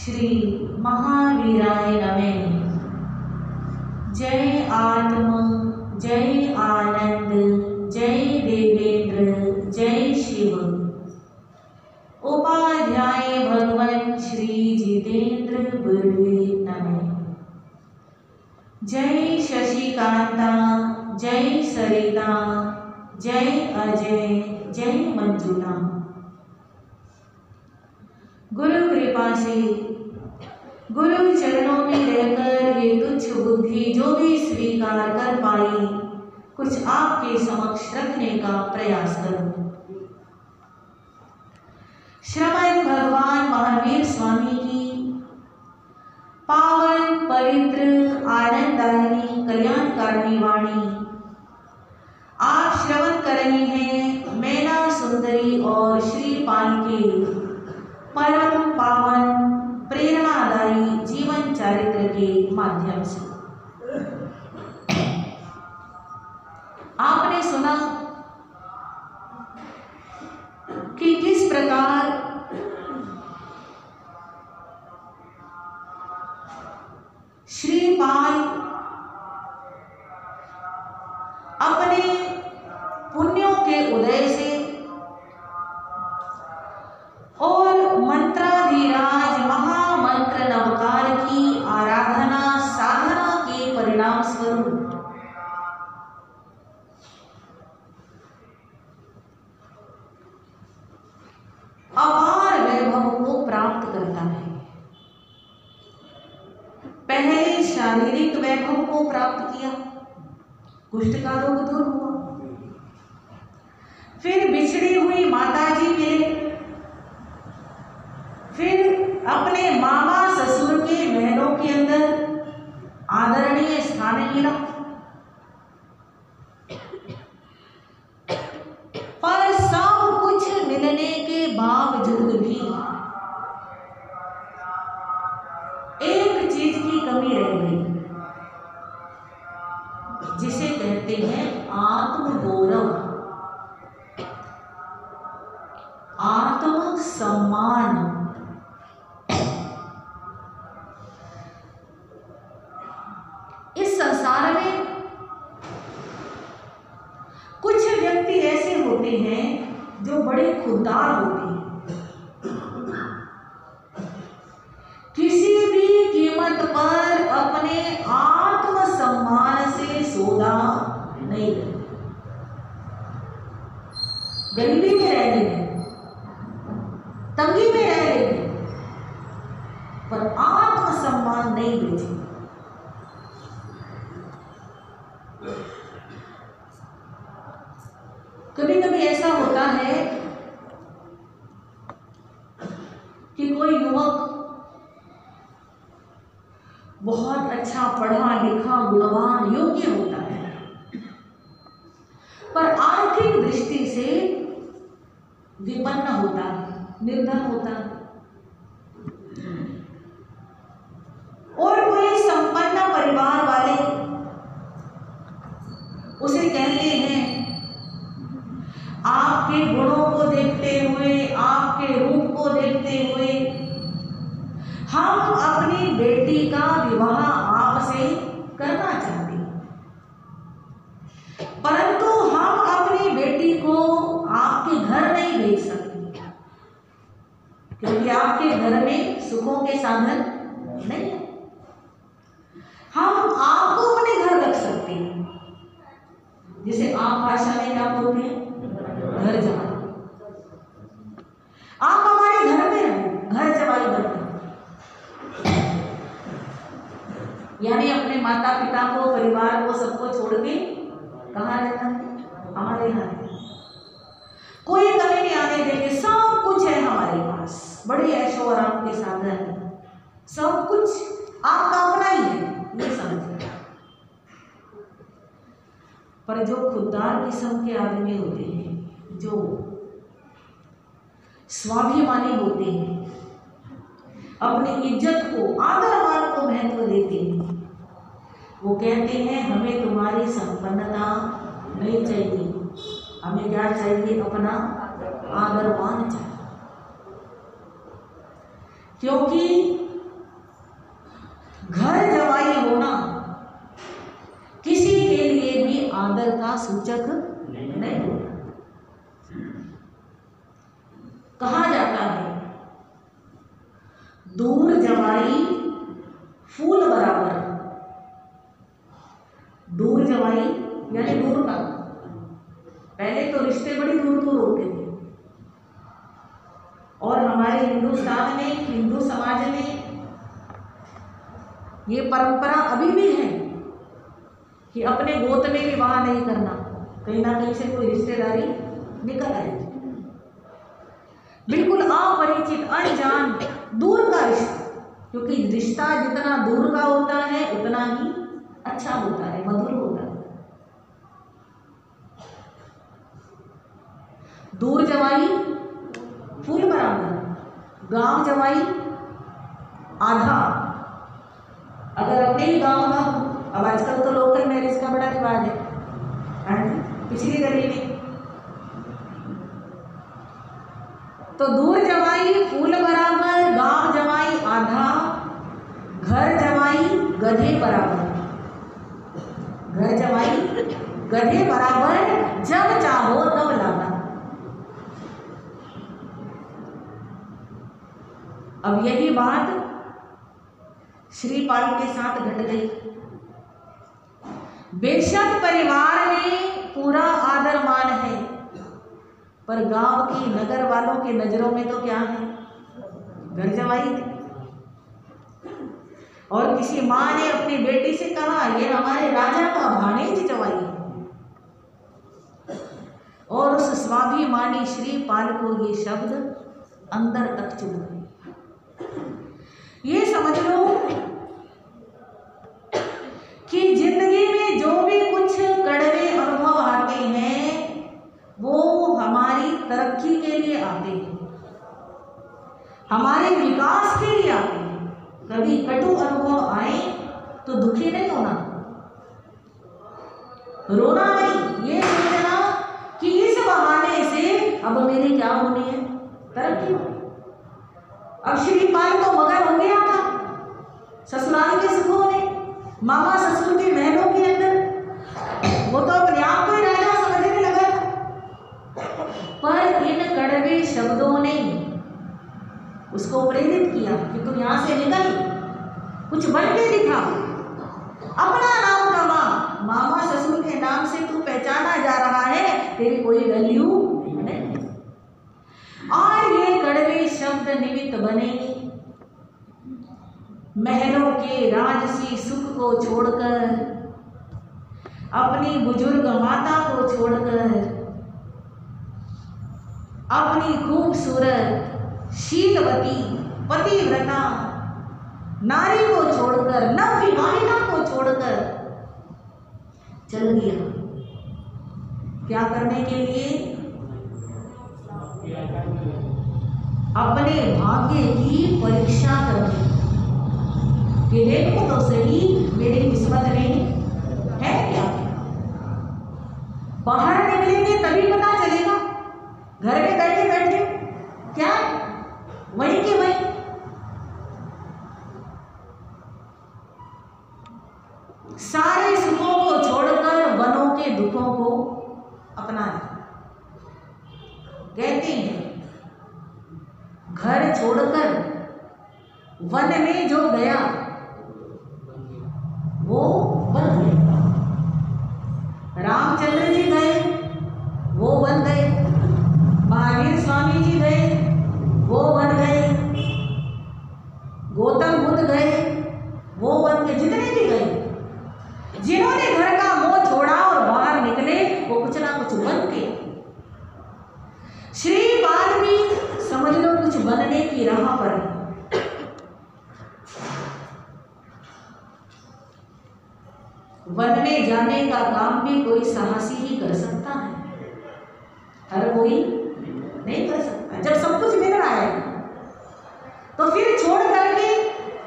श्री महावीराय नमः। जय आत्म, जय आनंद, जय देवेंद्र, जय शिव। उपाध्याय भगवान श्री जितेंद्र गुरुवे नमः। जय शशिकांता, जय सरिता, जय अजय, जय मंजुला। गुरु कृपा से गुरु चरणों में रहकर ये तुच्छ बुद्धि जो भी स्वीकार कर पाई, कुछ आपके समक्ष रखने का प्रयास करूं। श्रमण भगवान महावीर स्वामी की पावन पवित्र आनंददायिनी कल्याणकारिणी वाणी आप श्रवण कर रहे हैं मैना सुंदरी और श्रीपाल के परम पावन प्रेरणादायी जीवन चरित्र के माध्यम से। आपने सुना कि किस प्रकार श्रीपाल अपने पुण्यों के उदय से और मंत्राधिराज महामंत्र नवकार की आराधना साधना के परिणाम स्वरूप अपार वैभव को प्राप्त करता है। पहले शारीरिक वैभव को प्राप्त किया, कुष्ठ का रोग दूर हुआ, फिर बिछड़ी हुई माताजी मिले, फिर अपने मामा ससुर के महलों के अंदर आदरणीय स्थान मिला, पर सब कुछ मिलने के बावजूद भी एक चीज की कमी रह गई, जिसे कहते हैं आत्मगौरव, आत्म सम्मान। इस संसार में कुछ व्यक्ति ऐसे होते हैं जो बड़े खुददार होते हैं, किसी भी कीमत पर अपने आत्म सम्मान से सौदा नहीं करते। गरीबी में रह लेंगे, तंगी में रह लेंगे, पर आत्म सम्मान नहीं बेचेंगे। कभी कभी ऐसा होता है कि कोई युवक बहुत अच्छा पढ़ा लिखा गुणवान योग्य होता है, पर आर्थिक दृष्टि से विपन्न होता है, निर्धन होता है। और कोई संपन्न परिवार वाले उसे कहते हैं, आपके गुणों को देखते हुए, आपके रूप को देखते हुए हम अपनी बेटी का विवाह आपसे करना चाहते हैं, परंतु हम अपनी बेटी को आपके घर नहीं भेज सकते, क्योंकि आपके घर में सुखों के साधन नहीं है। हम आपको अपने घर रख सकते हैं, जिसे आप भाषा में क्या बोलते हैं, घर जमाई। आप हमारे घर में रहो, घर जमाई बनते, यानी अपने माता पिता को, परिवार को, सबको छोड़ के कहाँ रहना है, हमारे यहाँ। कोई कमी नहीं आने देंगे, सब कुछ है हमारे पास, बड़े ऐशो आराम के साधन है, सब कुछ आपका अपना ही है, ये समझिए। पर जो खुददार किस्म के आदमी होते हैं, जो स्वाभिमानी होते हैं, अपनी इज्जत को, आदर मान को महत्व देते हैं, वो कहते हैं हमें तुम्हारी संपन्नता नहीं चाहिए, हमें क्या चाहिए, अपना आदर मान चाहिए। क्योंकि सूचक नहीं होता। कहा जाता है दूर जवाई फूल बराबर। दूर जवाई यानी दूर का। पहले तो रिश्ते बड़ी दूर दूर होते थे और हमारे हिंदुस्तान में, हिंदू समाज में ये परंपरा अभी भी है कि अपने गोद में विवाह नहीं करना, कहीं ना कहीं से कोई रिश्तेदारी निकल आएगी। बिल्कुल अपरिचित, अनजान, दूर का रिश्ता, क्योंकि रिश्ता जितना दूर का होता है उतना ही अच्छा होता है, मधुर होता है। दूर जवाई फूल बराबर, गांव जवाई आधा। अगर अपने ही गांव का, अब आजकल तो लोकल मैरिज का बड़ा रिवाज है, पिछली गली में तो दूर जवाई फूल बराबर, गांव जवाई आधा, घर जवाई गधे बराबर। घर जवाई गधे बराबर, जब चाहो तब लाना। अब यही बात श्रीपाल के साथ घट गई। बेशक परिवार में पूरा आदर मान है, पर गांव की, नगर वालों के नजरों में तो क्या है, घर जवाई है। और किसी माँ ने अपनी बेटी से कहा ये हमारे राजा का भाणेज जवाई है, और उस स्वाभिमानी श्रीपाल को ये शब्द अंदर तक चुभ गए। ये समझ लो कि जिंदगी में जो भी कुछ कड़वे अनुभव आते हैं वो हमारी तरक्की के लिए आते हैं, हमारे विकास के लिए आते हैं। कभी कटु अनुभव आए तो दुखी नहीं होना, रोना नहीं, ये सोचना कि इस बहाने से अब मेरी क्या होनी है, तरक्की होनी। अब श्रीपाल तो मगन हो गया था ससुराल के सुखों में, मामा ससुर के महलों के अंदर, वो तो अपने आप को ही राजा समझने लगा था। पर इन कड़वे शब्दों ने उसको प्रेरित किया कि तू यहां से निकल, कुछ बन के दिखा, अपना नाम कमा, मामा ससुर के नाम से तू पहचाना जा रहा है, तेरी कोई वैल्यू नहीं। और ये कड़वे शब्द निमित्त बने महलों के राजसी सुख को छोड़कर, अपनी बुजुर्ग माता को छोड़कर, अपनी खूबसूरत शीलवती पतिव्रता नारी को छोड़कर, नवविवाहिता को छोड़कर चल दिया। क्या करने के लिए? अपने भाग्य की परीक्षा करने कि देखो तो सही मेरी किस्मत में है क्या। बाहर निकलेंगे तभी पता चलेगा, घर में बैठे बैठे क्या वहीं के वहीं। सारे सुखों को छोड़कर वनों के दुखों को अपनाना। कहते हैं घर छोड़कर वन में जो गया वो बन गया। रामचंद्र जी गए वो बन गए, महावीर स्वामी जी गए वो बन गए, गौतम बुद्ध गए वो बन गए। जितने भी गए, जिन्होंने घर का मोह छोड़ा और बाहर निकले वो कुछ ना कुछ बन के। श्रीपाल भी समझ लो कुछ बनने की राह पर है। वन में जाने का काम भी कोई साहसी ही कर सकता है, हर कोई नहीं कर सकता। जब सब कुछ मिल रहा है तो फिर छोड़ करके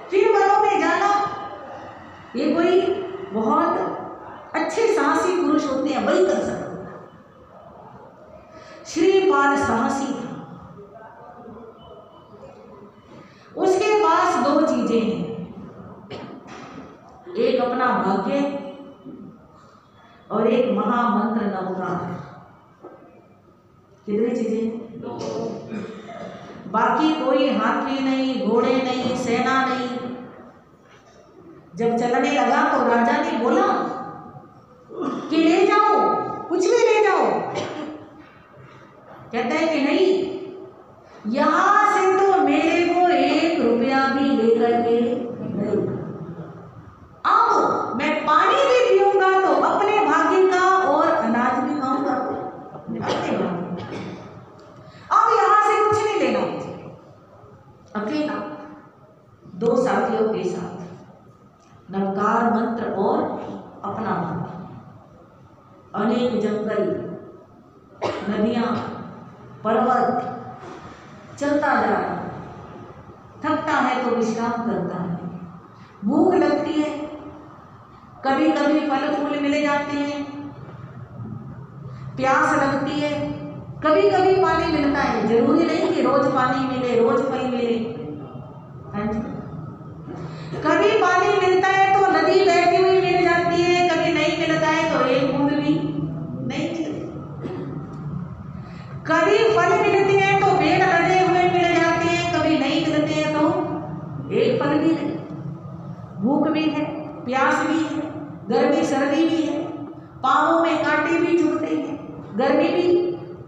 फिर वनों में जाना, ये कोई बहुत अच्छे साहसी पुरुष होते हैं वही कर सकते। श्रीपाल साहसी था। उसके पास दो चीजें हैं, एक अपना भाग्य और एक महामंत्र नवकार। कितनी चीजें? बाकी कोई हाथी नहीं, घोड़े नहीं, सेना नहीं। जब चलने लगा तो राजा ने बोला कि ले जाओ, कुछ भी ले जाओ। कहता है कि नहीं, यहां से तो मेरे को 1 रुपया भी लेकर के नहीं। अब मैं पानी भी पीऊंगा तो अपने भाग्य का और अनाज भी खाऊंगा अपने भाग्य। अब यहां से कुछ नहीं लेना मुझे। अकेला 2 साथियों के साथ नवकार मंत्र और अपना मंत्र। अनेक जंगल, नदियां, पर्वत, चलता जा रहा, थकता है तो विश्राम करता है, भूख लगती है, कभी कभी फल फूल मिले जाते हैं, प्यास लगती है, कभी कभी पानी मिलता है। जरूरी नहीं कि रोज पानी मिले, रोज फल मिले। हाँ जी, कभी पानी मिलता है तो नदी बहती हुई मिल जाती है, कभी नहीं मिलता है तो एक बूंद भी नहीं मिलती। कभी फल मिलते हैं तो पेड़ लगे हुए मिल जाते हैं, कभी नहीं मिलते हैं तो एक फल भी नहीं। भूख भी है, प्यास भी है, गर्मी सर्दी भी है, पांवों में कांटे भी चुभते हैं, गर्मी भी,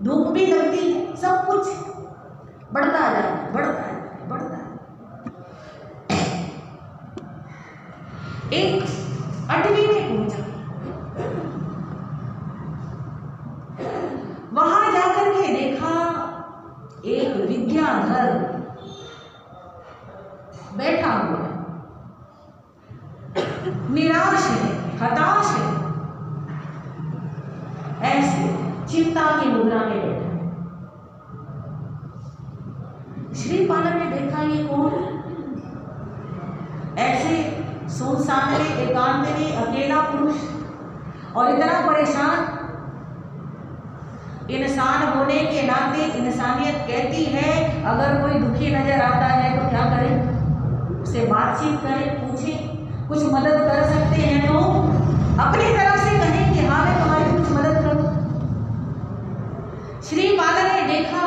धूप भी लगती है, सब कुछ बढ़ता जा रहा है, बढ़ता है, बढ़ता है। एक 8वीं में पहुंचा, वहां जाकर के देखा एक विद्याधर बैठा हुआ है, निराश है, हताश है, ऐसे चिंता की मुद्रा में बैठा है। श्री पालन ने देखा ये कौन? ऐसे सुनसान में, एकांत में अकेला पुरुष और इतना परेशान। इंसान होने के नाते इंसानियत कहती है अगर कोई दुखी नजर आता है तो क्या करें? उससे बातचीत करें, पूछें, कुछ मदद कर सकते हैं तो अपनी तरफ से कहें कि हाँ मैं तुम्हारी कुछ मदद करूं। श्री पालन ने देखा,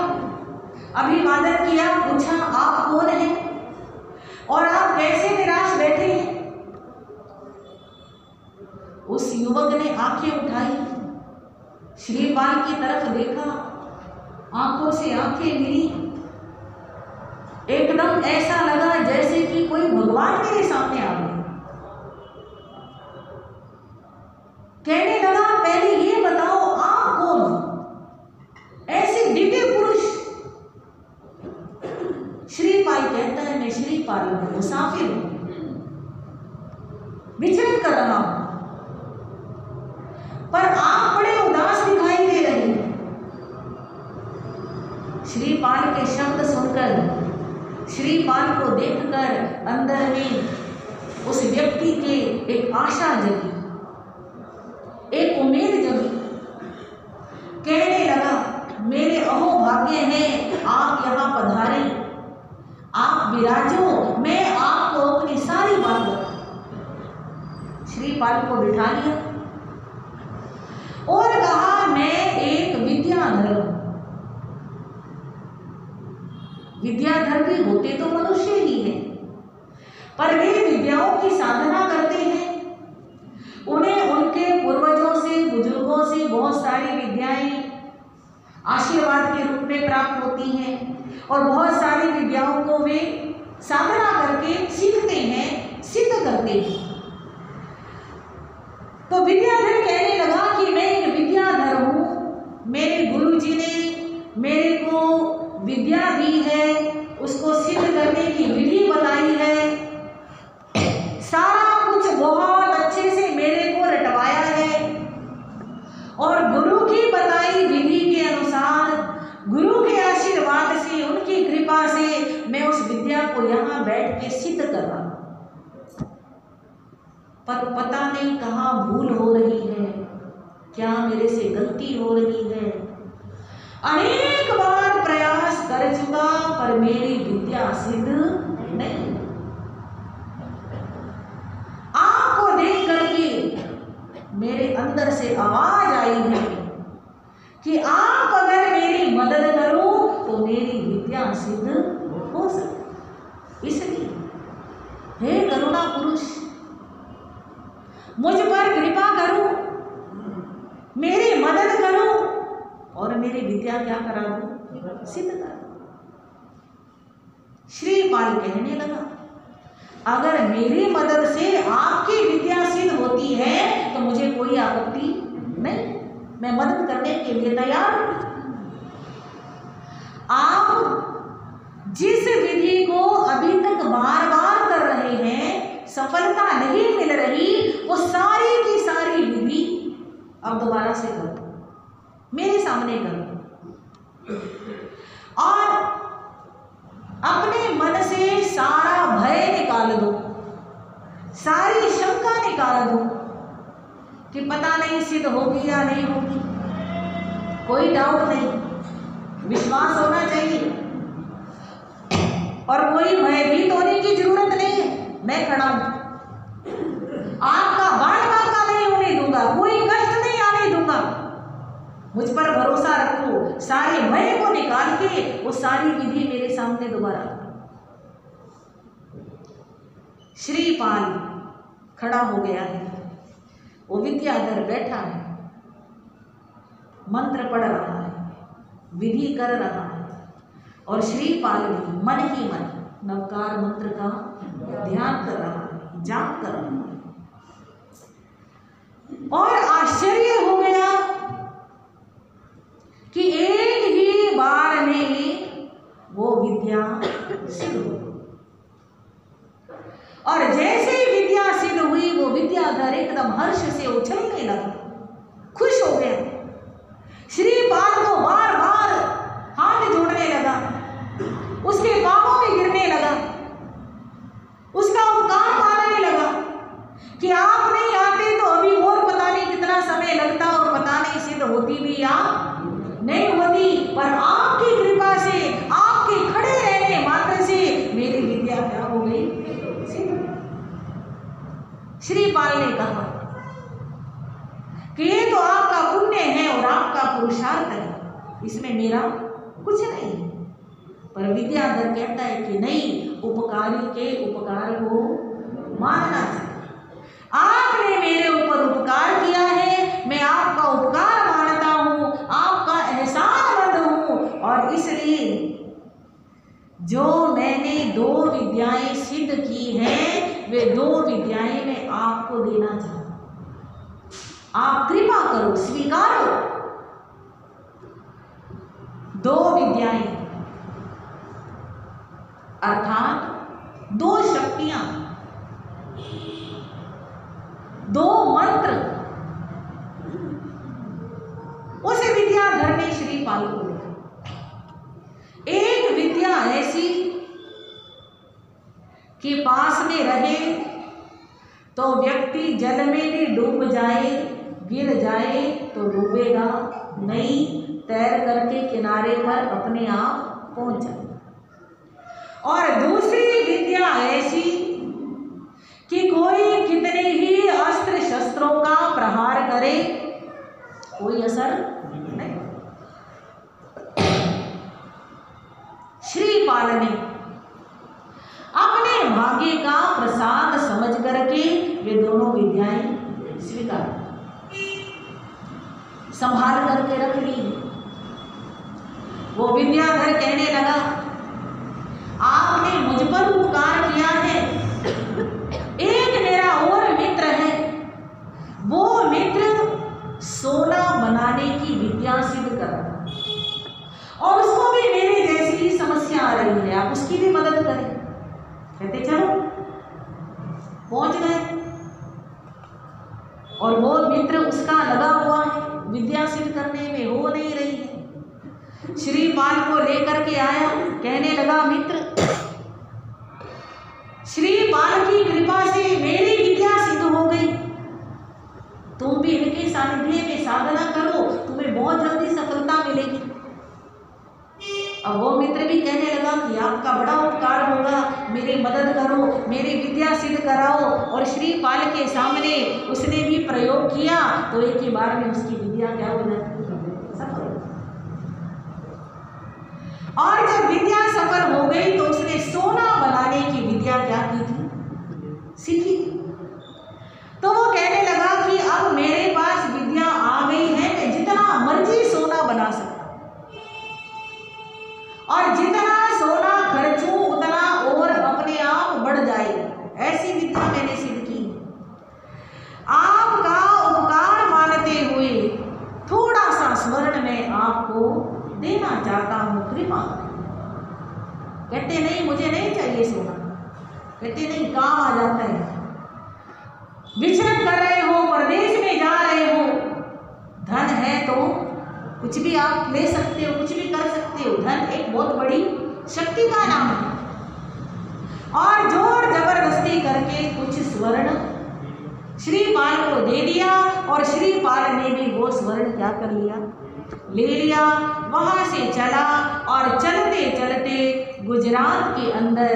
अभिवादन किया, पूछा आप कौन हैं और आप कैसे निराश बैठे हैं? उस युवक ने आंखें उठाई, श्रीपाल की तरफ देखा, आंखों से आंखें मिली, एकदम ऐसा लगा जैसे कि कोई भगवान मेरे सामने आ गए। कहने लगा पहले ये बताओ आप कौन? ऐसे दिव्य पुरुष। श्रीपाल कहता है मैं श्रीपाल हूं, मुसाफिर हूं, विचरण कर रहा हूं, पर आप बड़े उदास दिखाई दे रहे हैं। श्रीपाल के शब्द सुनकर, श्रीपाल को देखकर अंदर में उस व्यक्ति के एक आशा जगी, एक उम्मीद जगी। कहने लगा मेरे अहो भाग्य हैं आप यहाँ पधारे, आप विराजो, मैं आपको अपनी सारी बात बताऊं। श्रीपाल को बिठा लिया और कहा मैं एक विद्याधर हूं। विद्याधर भी होते तो मनुष्य ही हैं, पर वे विद्याओं की साधना करते हैं। उन्हें उनके पूर्वजों से, बुजुर्गों से बहुत सारी विद्याएं आशीर्वाद के रूप में प्राप्त होती हैं और बहुत सारी विद्याओं को वे साधना करके सीखते हैं, सिद्ध करते हैं। तो विद्याधर कहने लगा कि मैं एक विद्याधर हूं, मेरे गुरुजी ने मेरे को विद्या दी है, उसको सिद्ध करने की विधि बताई है, सारा कुछ बहुत अच्छे से मेरे को रटवाया है और गुरु की बताई विधि के अनुसार, गुरु के आशीर्वाद से, उनकी कृपा से मैं उस विद्या को यहाँ बैठ के सिद्ध कर रहा हूं। पर पता नहीं कहाँ भूल हो रही है, क्या मेरे से गलती हो रही है। अनेक बार प्रयास कर चुका पर मेरी विद्या सिद्ध नहीं। आपको देख करके मेरे अंदर से से आवाज आई है कि आप अगर मेरी मदद करो तो मेरी विद्या सिद्ध हो सके। इसलिए हे करुणा पुरुष, मुझ पर कृपा करो, मेरी मदद करो और मेरी विद्या क्या करा दो, सिद्ध करा दो। श्रीपाल कहने लगा, अगर मेरी मदद से आपकी विद्या सिद्ध होती है तो मुझे कोई आपत्ति नहीं, मैं मदद करने के लिए तैयार हूं। आप जिस विधि को अभी तक बार बार कर रहे हैं, सफलता नहीं मिल रही, वो सारी की सारी विधि अब दोबारा से कर दो, मेरे सामने कर दो और अपने मन से सारा भय निकाल दो, सारी शंका निकाल दो कि पता नहीं सिद्ध होगी या नहीं होगी। कोई डाउट नहीं, विश्वास होना चाहिए और कोई भयभीत होने की जरूरत नहीं है। मैं खड़ा हूं, आपका बाण बांका नहीं होने दूंगा, कोई कष्ट नहीं आने दूंगा। मुझ पर भरोसा रखो, सारे भय को निकाल के वो सारी विधि मेरे सामने दोबारा। श्रीपाल खड़ा हो गया है, वो विद्याधर बैठा है, मंत्र पढ़ रहा है, विधि कर रहा है और श्रीपाल भी मन ही मन नवकार मंत्र का ध्यान कर रहा है, जाप कर रहा है। और आश्चर्य हो गया कि एक ही बार में वो विद्या सिद्ध हो गई और जैसे ही विद्या सिद्ध हुई वो विद्याधर एकदम हर्ष से उछलने लगा, खुश हो गया। श्रीपाल को बार बार हाथ जोड़ने लगा, उसके पांवों में गिरने लगा, उसका उपकार मानने लगा कि आप नहीं आते तो अभी और पता नहीं कितना समय लगता और पता नहीं सिद्ध होती भी या नहीं होती, पर आपकी कृपा से, आपके खड़े रहने मात्र से मेरी विद्या क्या हो गई, सिद्ध। श्रीपाल ने कहा कि ये तो आपका पुण्य है और आपका पुरुषार्थ है, इसमें मेरा कुछ नहीं। पर विद्याधर कहता है कि नहीं, उपकारी के उपकार को मानना चाहिए। आपने मेरे ऊपर उपकार किया है, मैं आपका उपकार मानता हूं, आपका एहसानमंद हूं और इसलिए जो मैंने 2 विद्याएं सिद्ध की हैं वे 2 विद्याएं मैं आपको देना चाहता हूं। आप कृपा करो, स्वीकारो। 2 विद्याएं अर्थात 2 शक्तियां, 2 मंत्र। उस विद्याधर ने श्रीपाल को लिखा। एक विद्या ऐसी कि पास में रहे तो व्यक्ति जल में भी डूब जाए, गिर जाए तो डूबेगा नहीं, तैर करके किनारे पर अपने आप पहुंच जाए। और दूसरी विद्या ऐसी कि कोई कितने ही अस्त्र शस्त्रों का प्रहार करे, कोई असर नहीं। श्रीपाल ने अपने भाग्य का प्रसाद समझ करके वे दोनों विद्याएं स्वीकार संभाल करके रख ली। वो विद्याधर कहने लगा, आपने मुझ पर उपकार किया है, एक मेरा और मित्र है, वो मित्र सोना बनाने की विद्या सिद्ध कर रहा है और उसको भी मेरे जैसी ही समस्या आ रही है, आप उसकी भी मदद करें। कहते चलो, पहुंच गए और वो मित्र उसका लगा हुआ है, विद्या सिद्ध करने में हो नहीं रही है। श्रीपाल को लेकर के आया, कहने लगा, मित्र श्रीपाल की कृपा से मेरी विद्या सिद्ध हो गई, तुम भी इनके सानिध्य में साधना करो, तुम्हें बहुत जल्दी सफलता मिलेगी। अब वो मित्र भी कहने लगा कि आपका बड़ा उपकार होगा, मेरे मेरी मदद करो, मेरी विद्या सिद्ध कराओ। और श्रीपाल के सामने उसने भी प्रयोग किया तो एक ही बार में उसकी विद्या क्या हो जाती सफल। और जब विद्या सफल हो गई तो उसने सोना बनाने की विद्या क्या की थी, सीखी थी। तो वो कहने लगा कि अब मेरे पास विद्या आ गई है, मैं जितना मर्जी सोना बना सकता और जितना सोना खर्चूं उतना और अपने आप बढ़ जाएगा। ऐसी विद्या मैंने सिद्ध की। आपका उपकार मानते हुए थोड़ा सा स्वर्ण मैं आपको देना चाहता हूं, कृपा। कहते नहीं मुझे नहीं चाहिए सोना, कहते नहीं काम आ जाता है। विचरण कर रहे हो, परदेश में जा रहे हो, धन है तो कुछ भी आप ले सकते हो, कुछ भी कर सकते हो। धन एक बहुत बड़ी शक्ति का नाम है। और जोर जबरदस्ती करके कुछ स्वर्ण श्रीपाल को दे दिया और श्रीपाल ने भी वो स्वर्ण क्या कर लिया, ले लिया। वहां से चला और चलते चलते गुजरात के अंदर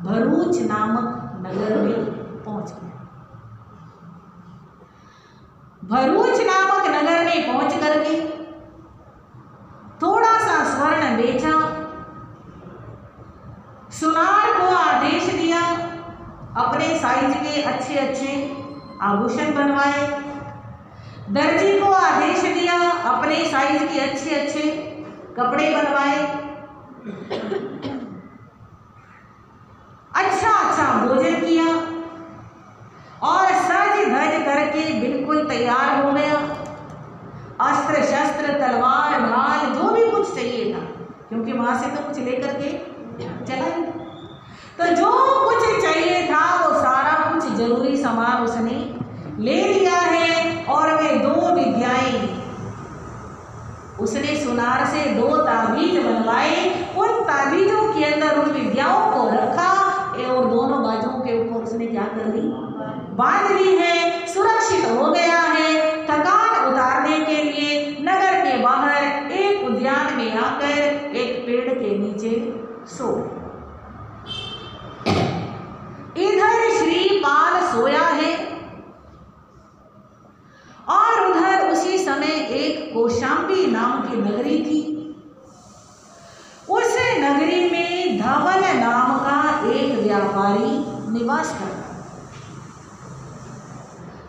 भरूच नामक नगर में पहुंच गया। भरूच नामक नगर में पहुंच करके थोड़ा सा स्वर्ण बेचा, सुनार को आदेश दिया अपने साइज के अच्छे अच्छे आभूषण बनवाए, दर्जी को आदेश दिया अपने साइज के अच्छे अच्छे कपड़े बनवाए, अच्छा अच्छा भोजन किया और सज धज करके बिल्कुल तैयार हो गया। अस्त्र शस्त्र तलवार ढाल जो भी कुछ चाहिए था, क्योंकि वहां से तो कुछ लेकर के चला ही, तो जो कुछ चाहिए था वो सारा कुछ जरूरी सामान उसने ले लिया है। और वे 2 विद्याएं उसने सुनार से 2 ताबीज बनवाए, उन ताबीजों के अंदर उन विद्याओं को रखा और दोनों बाजुओं के ऊपर उसने क्या कर दी, बांध ली है। सुरक्षित हो गया है। थकान उतारने के लिए नगर के बाहर एक उद्यान में आकर एक पेड़ के नीचे सो। इधर श्रीपाल सोया है और उधर उसी समय एक कौशाम्बी नाम की नगरी थी। उस नगरी में धवल नाम का एक व्यापारी निवास करता।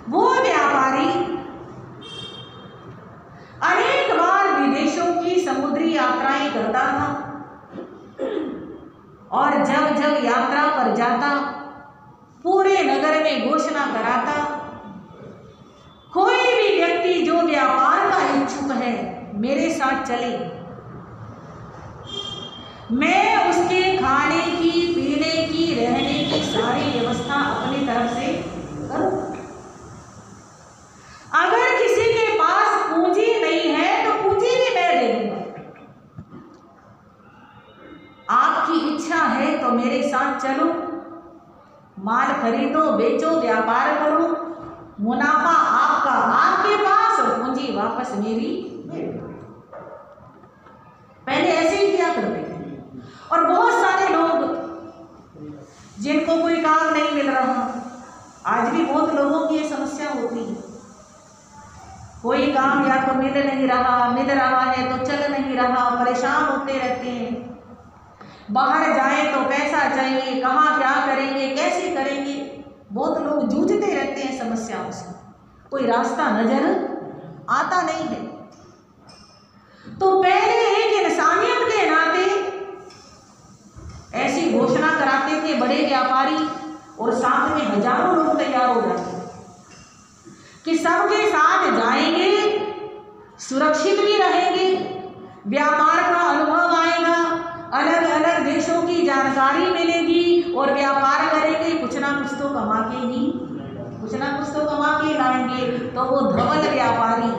वो व्यापारी अनेक बार विदेशों की समुद्री यात्राएं करता था और जब जब यात्रा पर जाता पूरे नगर में घोषणा कराता, कोई भी व्यक्ति जो व्यापार का इच्छुक है मेरे साथ चले, मैं उसके खाने की, पीने की, रहने की सारी व्यवस्था अपनी तरफ से करूं। अगर किसी के पास पूंजी नहीं है तो पूंजी भी मैं दे दूंगा। आपकी इच्छा है तो मेरे साथ चलो, माल खरीदो, बेचो, व्यापार करो, मुनाफा आपका आपके पास और पूंजी वापस मेरी। पहले ऐसे ही किया करते थे। और बहुत सारे लोग जिनको कोई काम नहीं मिल रहा, आज भी बहुत लोगों की ये समस्या होती है, कोई काम या तो मिल रहा है तो चल नहीं रहा, परेशान होते रहते हैं। बाहर जाएं तो पैसा चाहिए, कहाँ क्या करेंगे, कैसे करेंगे, बहुत लोग जूझते रहते हैं समस्याओं से, कोई रास्ता नजर आता नहीं है। तो पहले एक इंसानियत के नाते ऐसी घोषणा कराते थे बड़े व्यापारी और साथ में हजारों लोग तैयार हो जाते कि सबके साथ जाएंगे, सुरक्षित भी रहेंगे, व्यापार का अनुभव आएगा, अलग अलग देशों की जानकारी मिलेगी और व्यापार करेंगे, कुछ ना कुछ तो कमा के लाएंगे। तो वो धवल व्यापारी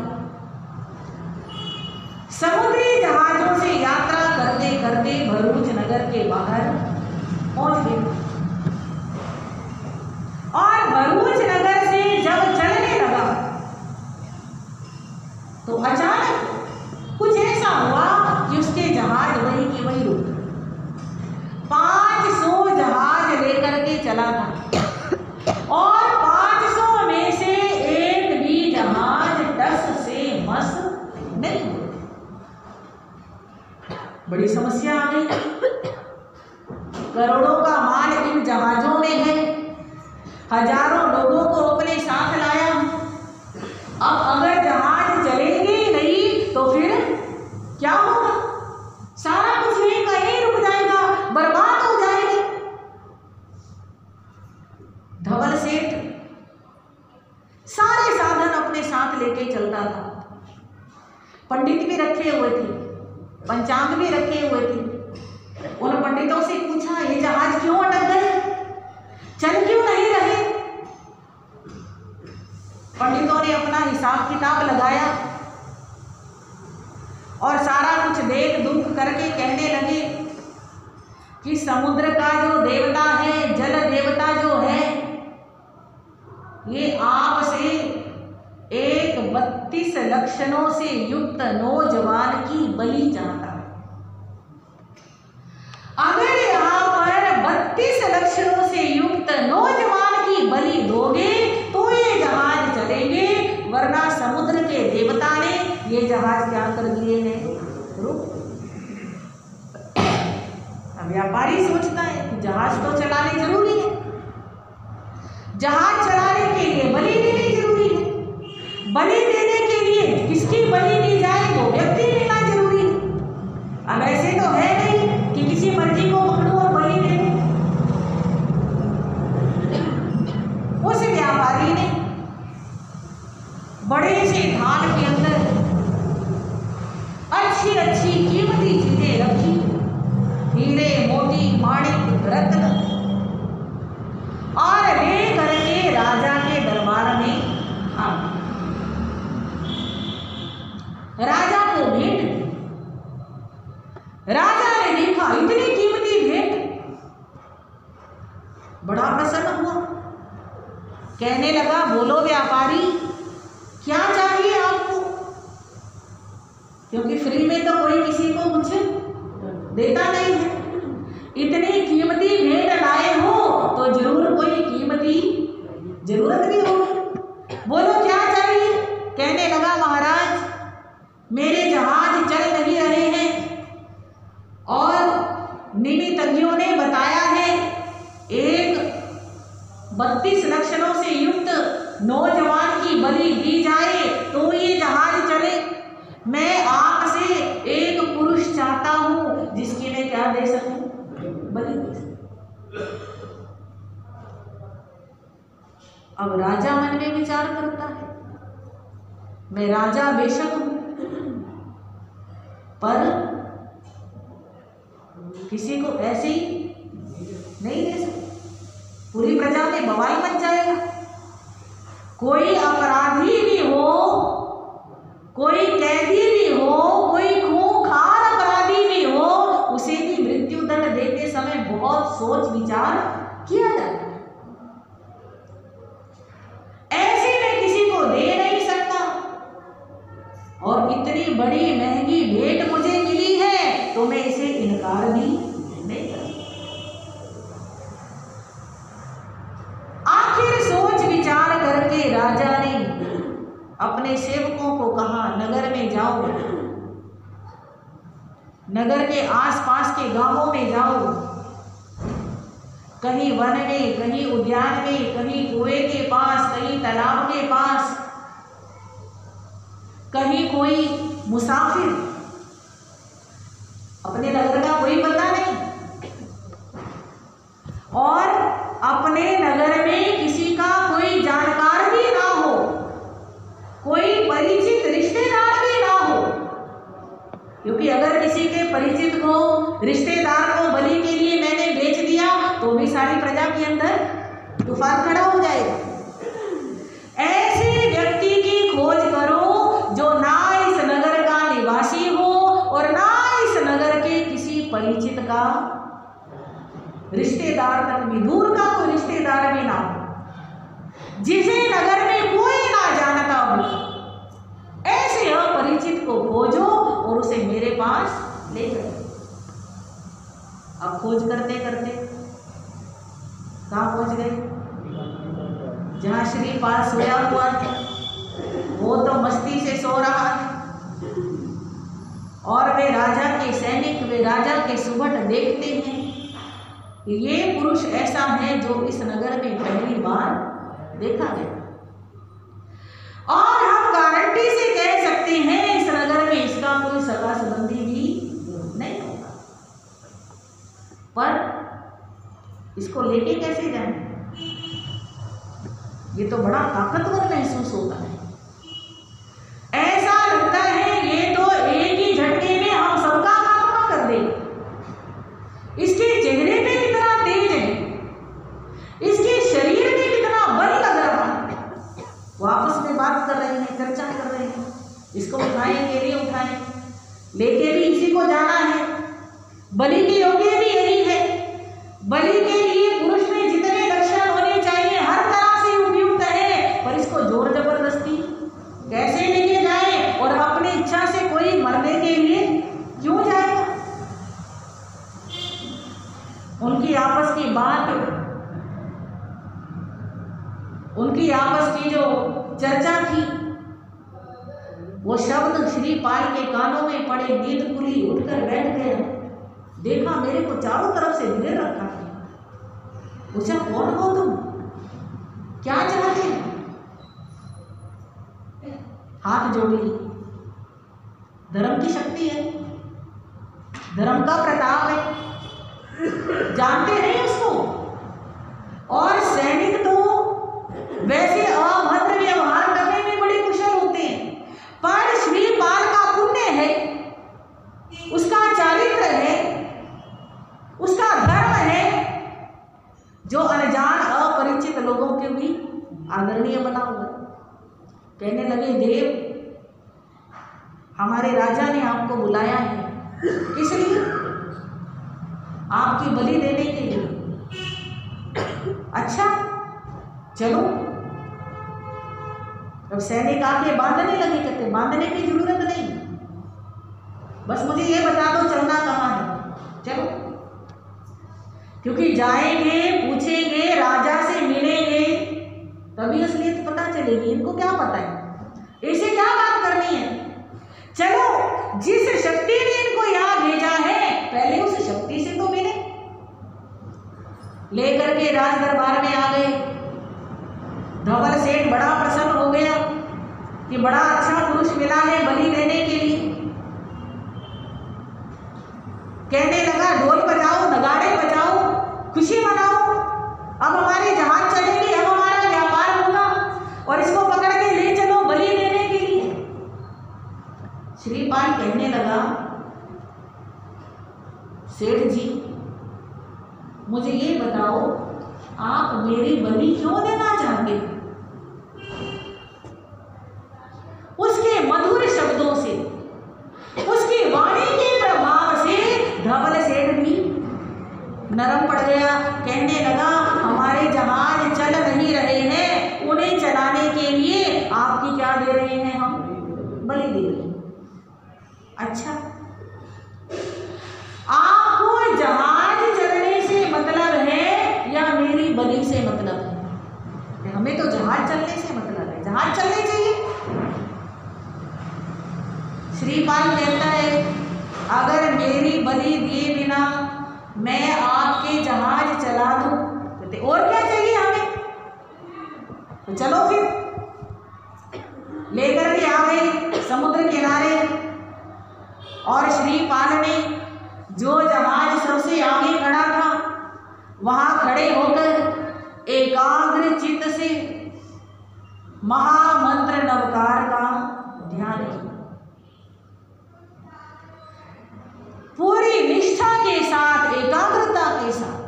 समुद्री जहाजों से यात्रा करते करते भरूच नगर के बाहर पहुंच गए और भरूच नगर से जब चलने लगा तो अचानक कुछ ऐसा हुआ कि उसके जहाज वहीं की वहीं रुक गए। 5 बड़ी समस्या आ गई। करोड़ों का माल इन जहाजों में है, हजारों लोगों को अपने साथ लाया। अब अगर जहाज चलेंगे नहीं तो फिर क्या होगा? सारा कुछ यहीं का यहीं रुक जाएगा, बर्बाद हो जाएगी। धवल सेठ सारे साधन अपने साथ लेके चलता था। पंडित भी रखे हुए थे, पंचांग भी रखे हुए थे। उन पंडितों से पूछा, ये जहाज क्यों अटक गए, चल क्यों नहीं रहे? पंडितों ने अपना हिसाब किताब लगाया और सारा कुछ देख दुख करके कहने लगे कि समुद्र का जो देवता है, जल देवता जो है, ये आपसे एक 32 लक्षणों से युक्त नौजवान की बलि चाहता है। अगर यहाँ पर 32 लक्षणों से युक्त नौजवान की बलि दोगे तो ये जहाज चलेंगे, वरना समुद्र के देवता ने ये जहाज क्या कर दिए हैं, रुक। अब व्यापारी सोचता है कि जहाज तो चलाने जरूरी है, जहाज चलाने के लिए बलि देनी जरूरी है। बलि देने के लिए किसकी बलि दी जाए, वो व्यक्ति लेना जरूरी है। अब ऐसे तो है नहीं कि किसी मर्जी को पकड़ो और बलि दे दो। उस व्यापारी ने बड़े से थाल के अंदर अच्छी अच्छी कीमती चीजें रखी, हीरे मोती माणिक रत्न, और ले करके राजा के दरबार में आ राजा को भेंट दी। राजा ने देखा इतनी कीमती भेंट, बड़ा प्रसन्न हुआ। कहने लगा, बोलो व्यापारी, क्या चाहिए आपको? क्योंकि फ्री में तो कोई किसी को कुछ देता नहीं है। इतनी कीमती भेंट लाए हो तो जरूर कोई कीमती जरूरत भी होगी, बोलो क्या चाहिए? कहने लगा, महाराज, मेरे जहाज चल नहीं रहे हैं और निमित्तज्ञों ने बताया है एक 32 लक्षणों से युक्त नौजवान की बलि दी जाए तो ये जहाज चले। मैं आपसे एक पुरुष चाहता हूं जिसकी मैं क्या दे सकूं, बलि दे सकूं। अब राजा मन में विचार करता है, मैं राजा बेशक हूं, पर किसी को ऐसे ही नहीं दे सकता, पूरी प्रजा में बवाल मच जाएगा। कोई अपराधी भी हो, कोई कैदी भी हो, कोई खूंखार अपराधी भी हो, उसे भी मृत्यु दंड देते समय बहुत सोच विचार किया जाता है। ऐसे में किसी को दे नहीं सकता, और इतनी बड़ी महंगी भेंट मुझे मिली है तो मैं इसे इनकार भी नहीं कर सकता। आखिर सोच विचार करके राजा ने अपने सेवकों को कहा, नगर में जाओ, नगर के आसपास के गांवों में जाओ, कहीं वन में, कहीं उद्यान में, कहीं कुएं के पास, कहीं तालाब के पास, कहीं कोई मुसाफिर, अपने नगर का कोई पता नहीं, और अपने नगर में किसी का कोई जानकार भी ना हो, कोई परिचित रिश्तेदार भी ना हो, क्योंकि अगर किसी के परिचित को, रिश्तेदार को बलि के लिए मैंने बेच दिया तो भी सारी प्रजा के अंदर तूफान खड़ा हो जाएगा। ऐसे व्यक्ति की खोज करो जो ना इस नगर का निवासी हो और ना इस नगर के किसी परिचित का रिश्तेदार तक भी, दूर का कोई रिश्तेदार भी ना हो, जिसे नगर में कोई ना जानता हो। ऐसे अपरिचित को खोजो और उसे मेरे पास ले जाओ। अब खोज करते करते कहाँ पहुंच गए? जहां श्रीपाल सोया हुआ था, वो तो मस्ती से सो रहा है, और वे राजा के सैनिक, वे राजा के सुबट देखते हैं, ये पुरुष ऐसा है जो इस नगर में पहली बार देखा गया। और हम गारंटी से कह सकते हैं इस नगर में इसका कोई सगा संबंधी भी नहीं होगा। पर इसको लेके कैसे जाएं? ये तो बड़ा ताकतवर महसूस होता है। ऐसा लगता है ये तो एक ही झटके में हम सबका खात्मा कर देगा। इसके चेहरे पे कितना तेज है, इसके शरीर में कितना बल लग रहा है। वो आपस में बात कर रहे हैं, चर्चा कर रहे हैं, इसको उठाएंगे नहीं उठाएं, लेके भी इसी को जाना है। बलि के योग्य भी यही है। बलि के लिए पुरुष में जितने लक्षण होने चाहिए हर तरह से उपयुक्त है, पर इसको जोर जबरदस्ती कैसे लेके जाए? और अपनी इच्छा से कोई मरने के लिए क्यों जाएगा? उनकी आपस की बात, उनकी आपस की जो चर्चा थी, वो शब्द श्रीपाल के कानों में पड़े। नींदपुरी उठकर बैठ गया, देखा मेरे को चारों तरफ से घेर रखा है। पूछा कौन हो तुम, क्या चाहते हो? हाथ जोड़ ली। धर्म की शक्ति है, धर्म का प्रताप है, जानते नहीं उसको। और सैनिक तो वैसे अभद्र व्यवहार करने में बड़े कुशल होते हैं, पर श्रीपाल का पुण्य है, उसका चारित्र है, उसका धर्म है, जो अनजान अपरिचित लोगों के भी आदरणीय बना हुआ। कहने लगे देव, हमारे राजा ने आपको बुलाया है, किस लिए? आपकी बलि देने के लिए। अच्छा चलो। अब सैनिक आके बांधने लगे, कहते बांधने की जरूरत नहीं, बस मुझे ये बता दो चलना कहाँ है, चलो। क्योंकि जाएंगे, पूछेंगे, राजा से मिलेंगे, तभी असलियत पता चलेगी। इनको क्या पता है, ऐसे क्या बात करनी है? चलो, जिस शक्ति ने इनको यहाँ भेजा है पहले उस शक्ति से तो मिले। लेकर के राज दरबार में आ गए। धवल सेठ बड़ा प्रसन्न हो गया कि बड़ा अच्छा पुरुष मिला है बलि देने के लिए। कहने लगा ढोल बजाओ, नगाड़े बजाओ, खुशी मनाओ, अब हमारे जहाज चलेंगे, अब हमारा व्यापार होगा, और इसको पकड़ के ले चलो बलि देने के लिए। श्रीपाल कहने लगा सेठ जी, मुझे ये बताओ आप मेरी बलि क्यों देना चाहते हैं? उसके मधुर शब्दों से, उसकी वाणी के प्रभाव से धवल सेठ भी नरम पड़ गया। कहने लगा हमारे जहाज चल नहीं रहे हैं, उन्हें चलाने के लिए आपकी क्या दे रहे हैं? हम बलि दे रहे हैं। अच्छा, आपको जहाज चलने से मतलब है या मेरी बलि से मतलब है? हमें तो जहाज चलने से मतलब है, जहाज चलने चाहिए। श्रीपाल कहता है अगर मेरी बलि दिए बिना मैं आपके जहाज चला दूं, कहते और क्या चाहिए हमें? तो चलो फिर। लेकर के आ गए समुद्र किनारे, और श्रीपाल ने जो जहाज सबसे आगे खड़ा था वहां खड़े होकर एकाग्र चित्त से महामंत्र नवकार का ध्यान किया। पूरी निष्ठा के साथ, एकाग्रता के साथ।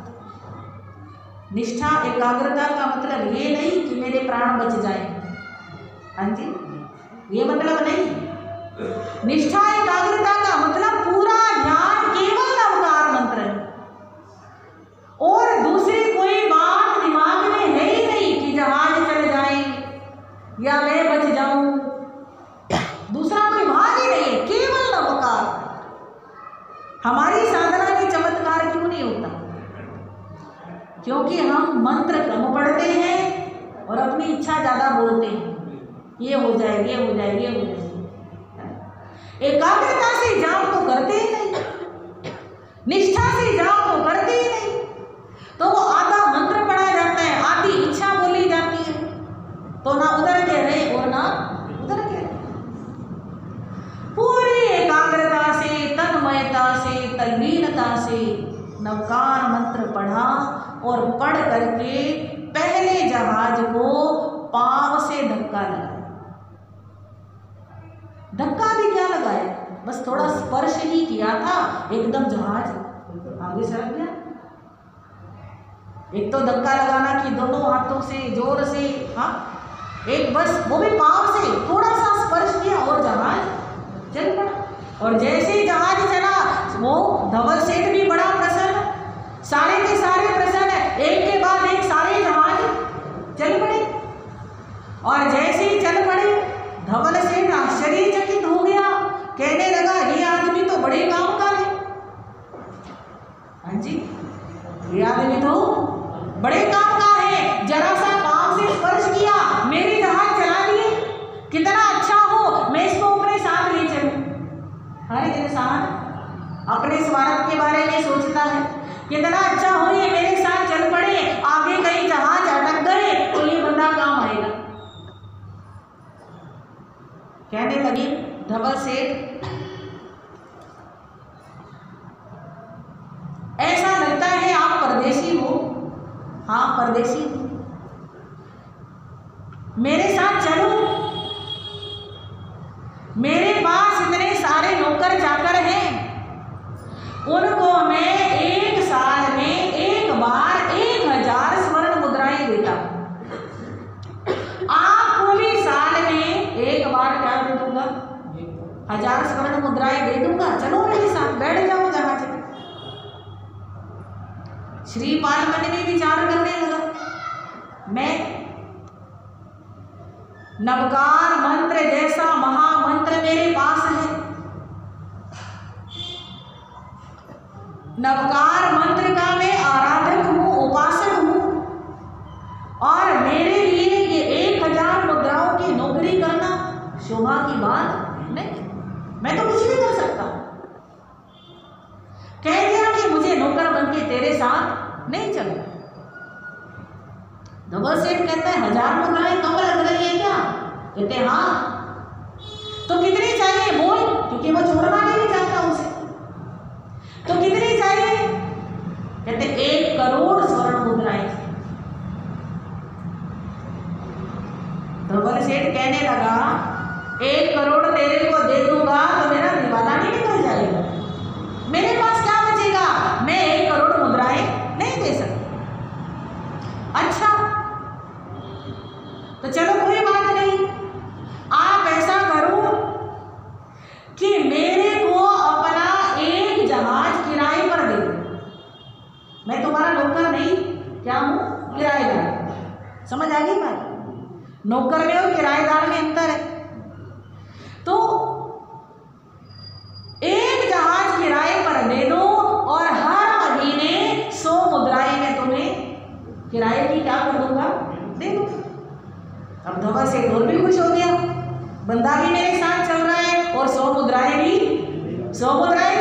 निष्ठा एकाग्रता का मतलब ये नहीं कि मेरे प्राण बच जाए, हाँ जी, ये मतलब नहीं। निष्ठा एकाग्रता का मतलब पूरा ध्यान केवल नवकार मंत्र है, और दूसरी कोई बात दिमाग में है ही नहीं कि जहाज चल जाए या मैं बच जाऊं, दूसरा कोई भाग ही नहीं है, केवल नवकार। हमारी साधना में चमत्कार क्यों नहीं होता? क्योंकि हम मंत्र कम पढ़ते हैं और अपनी इच्छा ज्यादा बोलते हैं, ये हो जाए, ये हो जाए, ये हो जाए। एकाग्रता से जाप तो करते ही नहीं, निष्ठा से जाप तो करते ही नहीं, तो वो आधा मंत्र पढ़ा जाता है, आधी इच्छा बोली जाती है, तो ना उधर कह रहे और ना उधर कह रहे। पूरी एकाग्रता से, तन्मयता से, तल्लीनता से नवकार मंत्र पढ़ा और पढ़ करके पहले जहाज को पांव से धक्का लगाया। धक्का भी क्या लगाया, बस थोड़ा स्पर्श ही किया था, एकदम जहाज आगे सरक गया। एक तो धक्का लगाना कि दोनों हाथों से जोर से, हाँ, एक बस वो भी पांव से थोड़ा सा स्पर्श किया और जहाज चल पड़ा। और जैसे ही जहाज चला, वो धवल सेठ भी बड़ा प्रसन्न, सारे के सारे प्रसन्न, एक के बाद एक सारे जहाज चल पड़े। और जैसे ही चल पड़े, धवल सेठ आश्चर्यचकित हो गया, कहने लगा ये आदमी तो बड़े काम का है। हाँ जी, ये आदमी तो बड़े काम का है, जरा सा पांव से स्पर्श किया, मेरी जहाज चला दिए। कितना अच्छा हो, मैं इसको अपने साथ ले चलूं। हर इंसान अपने स्वार्थ के बारे में सोचता है, कितना अच्छा हो ये मेरे साथ चल पड़े, आगे कहीं जहाज अटक गए तो ये बंदा काम आएगा। कहने लगे धवल सेठ, ऐसा लगता है आप परदेशी हो। हाँ, परदेशी हूं, मेरे साथ चलो। मेरे पास इतने सारे नौकर चाकर हैं, उनको मैं एक साल में एक बार 1000 स्वर्ण मुद्राएं देता हूं। आपको भी साल में एक बार क्या दे दूंगा, 1000 स्वर्ण मुद्राएं दे दूंगा, चलो मेरे साथ बैठ जाओ जहाज में। श्रीपाल मन में विचार करने लगा, मैं नवकार मंत्र जैसा महामंत्र मेरे पास है, नवकार मंत्र का मैं आराधक हूं, उपासक हूं, और मेरे लिए ये 1000 मुद्राओं की नौकरी करना शोभा की बात नहीं, मैं तो कुछ भी कर सकता हूं। कह दिया कि मुझे नौकर बन के तेरे साथ नहीं चलना। धवल सेठ कहता है 1000 मुद्राएं कम लग रही है क्या? कहते हाँ। तो कितनी चाहिए बोल, क्योंकि वो छोड़ना नहीं चाहता उसे। तो कितनी चाहिए? कहते 1 करोड़ स्वर्ण मुद्राएं। धवल सेठ कहने लगा 1 करोड़ तेरे को दे दूंगा तो मेरा दिवाला नहीं निकल जाएगा, मेरे पास क्या बचेगा, मैं 1 करोड़ मुद्राएं नहीं दे सकता। अच्छा, तो चलो कोई बात नहीं, आप ऐसा करो कि मेरे को अपना एक जहाज किराए पर दे दो। मैं तुम्हारा नौकर नहीं, क्या हूं, किराएदार। समझ आ गई बात? नौकर में और किराएदार में अंतर है। तो एक जहाज किराए पर दे दो और हर महीने 100 मुद्राएं मैं तुम्हें किराए की क्या कर दूंगा, दे दो। अब धवल सेठ और भी खुश हो गया, बंदा भी मेरे साथ चल रहा है और 100 मुद्राएं भी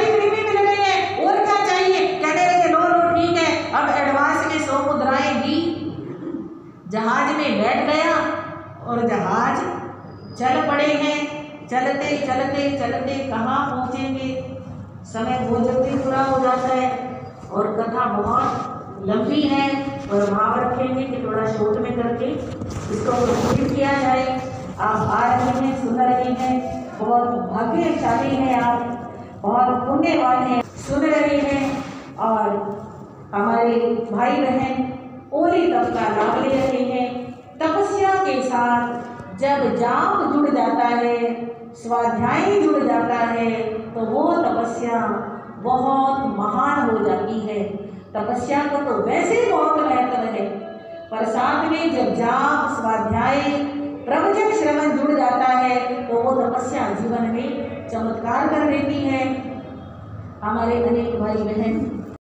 फ्री में मिल रही है, और क्या चाहिए? कहने लगे लो ठीक है। अब एडवांस में 100 मुद्राएं दी, जहाज में बैठ गया और जहाज चल पड़े हैं। चलते चलते चलते कहाँ पहुँचेंगे, समय बहुत जल्दी पूरा हो जाता है और कथा बहुत लंबी है, और भाव रखेंगे कि थोड़ा शॉर्ट में करके इसको कंप्लीट किया जाए। आप आ रहे हैं, सुन रहे हैं, बहुत भाग्यशाली हैं आप, बहुत पुण्यवान हैं, सुन रहे हैं, और हमारे भाई बहन ओली तप का लाभ ले रहे हैं। तपस्या के साथ जब जाप जुड़ जाता है, स्वाध्याय जुड़ जाता है, तो वो तपस्या बहुत महान हो जाती है। तपस्या को तो वैसे बहुत महत्व है, पर साथ में जब जाप, स्वाध्याय, प्रवचन श्रवण जुड़ जाता है तो वो तपस्या जीवन में चमत्कार कर देती है। हमारे अनेक भाई बहन